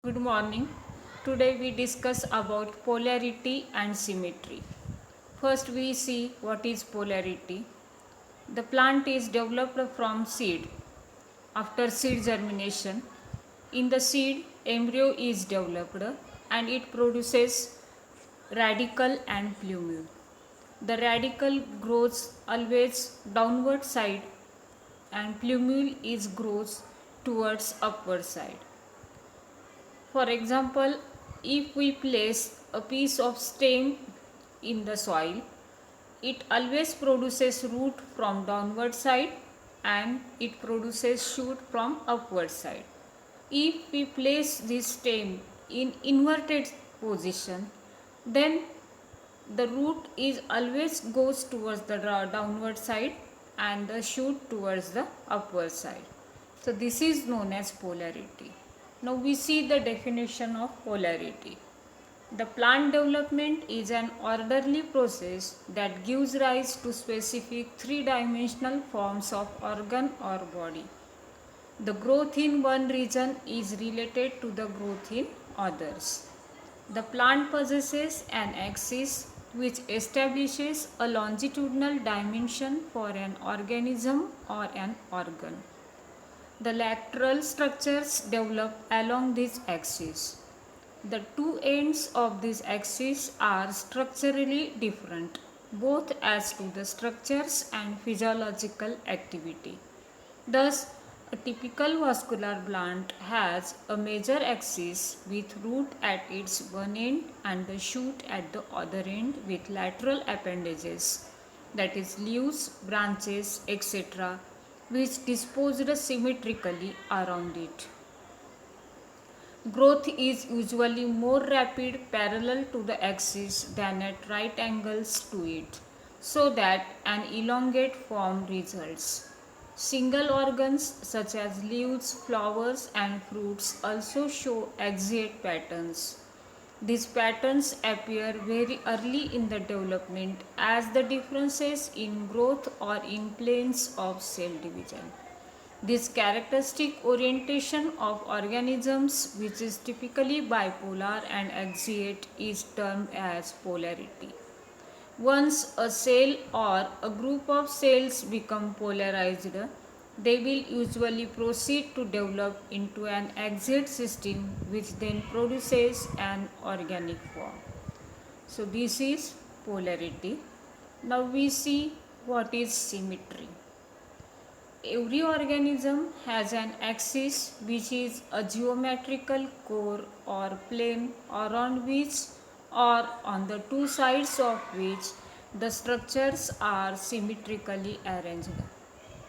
Good morning. Today we discuss about polarity and symmetry. First we see what is polarity. The plant is developed from seed. After seed germination, in the seed embryo is developed and it produces radicle and plumule. The radicle grows always downward side and plumule is grows towards upward side. For example, if we place a piece of stem in the soil, it always produces root from downward side and it produces shoot from upward side. If we place this stem in inverted position, then the root is always goes towards the downward side and the shoot towards the upward side. So this is known as polarity. Now we see the definition of polarity. The plant development is an orderly process that gives rise to specific three-dimensional forms of organ or body. The growth in one region is related to the growth in others. The plant possesses an axis which establishes a longitudinal dimension for an organism or an organ. The lateral structures develop along this axis. The two ends of this axis are structurally different, both as to the structures and physiological activity. Thus, a typical vascular plant has a major axis with root at its one end and the shoot at the other end with lateral appendages, that is leaves, branches, etc., which disposed symmetrically around it. Growth is usually more rapid parallel to the axis than at right angles to it, so that an elongate form results. Single organs such as leaves, flowers and fruits also show axiate patterns. These patterns appear very early in the development as the differences in growth or in planes of cell division. This characteristic orientation of organisms, which is typically bipolar and axiate, is termed as polarity. Once a cell or a group of cells become polarized, they will usually proceed to develop into an axiate system which then produces an organic form. So this is polarity. Now we see what is symmetry. Every organism has an axis which is a geometrical core or plane around which or on the two sides of which the structures are symmetrically arranged.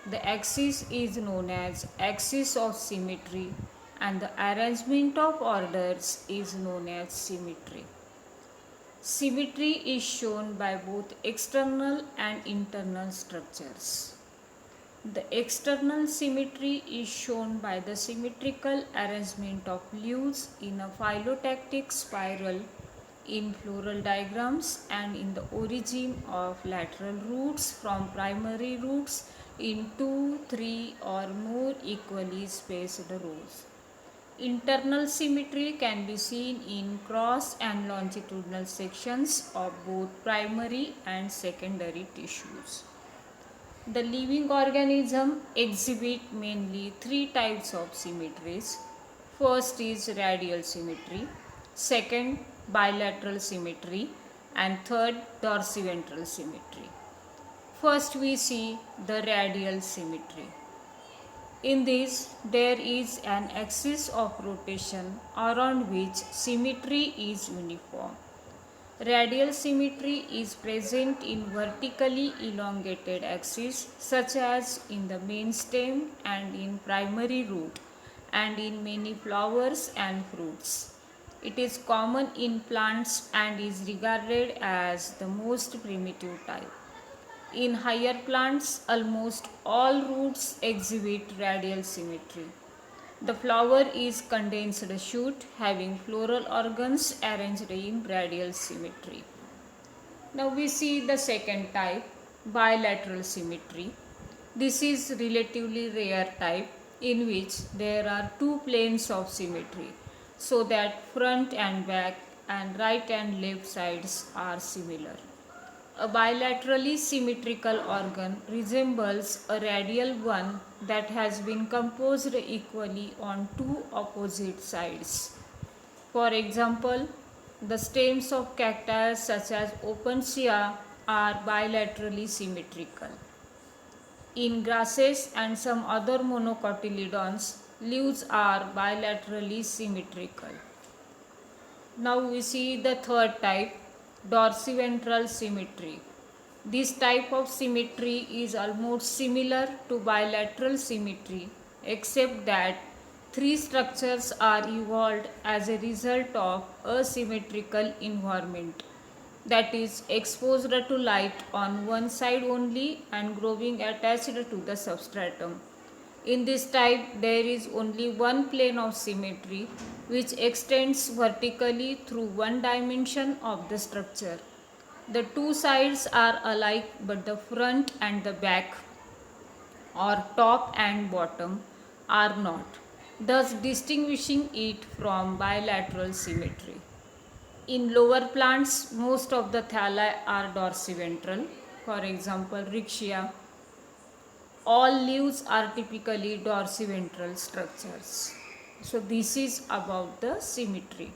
The axis is known as axis of symmetry and the arrangement of orders is known as symmetry. Symmetry is shown by both external and internal structures. The external symmetry is shown by the symmetrical arrangement of leaves in a phyllotic spiral in floral diagrams and in the origin of lateral roots from primary roots in 2, 3 or more equally spaced rows. Internal symmetry can be seen in cross and longitudinal sections of both primary and secondary tissues. The living organism exhibit mainly three types of symmetries. First is radial symmetry, second bilateral symmetry, and third dorsiventral symmetry. First we see the radial symmetry. In this, there is an axis of rotation around which symmetry is uniform. Radial symmetry is present in vertically elongated axes such as in the main stem and in primary root and in many flowers and fruits. It is common in plants and is regarded as the most primitive type. In higher plants, almost all roots exhibit radial symmetry. The flower is condensed shoot having floral organs arranged in radial symmetry. Now we see the second type, bilateral symmetry. This is relatively rare type in which there are two planes of symmetry. so that front and back and right and left sides are similar. A bilaterally symmetrical organ resembles a radial one that has been composed equally on two opposite sides. For example, the stems of cacti such as Opuntia are bilaterally symmetrical. In grasses and some other monocotyledons, leaves are bilaterally symmetrical. Now we see the third type, dorsiventral symmetry. This type of symmetry is almost similar to bilateral symmetry, except that three structures are evolved as a result of asymmetrical environment, that is exposed to light on one side only and growing attached to the substratum. In this type, there is only one plane of symmetry which extends vertically through one dimension of the structure. The two sides are alike, but the front and the back, or top and bottom, are not, thus distinguishing it from bilateral symmetry. In lower plants, most of the thalli are dorsiventral. For example, Riccia. All leaves are typically dorsiventral structures. So this is about the symmetry.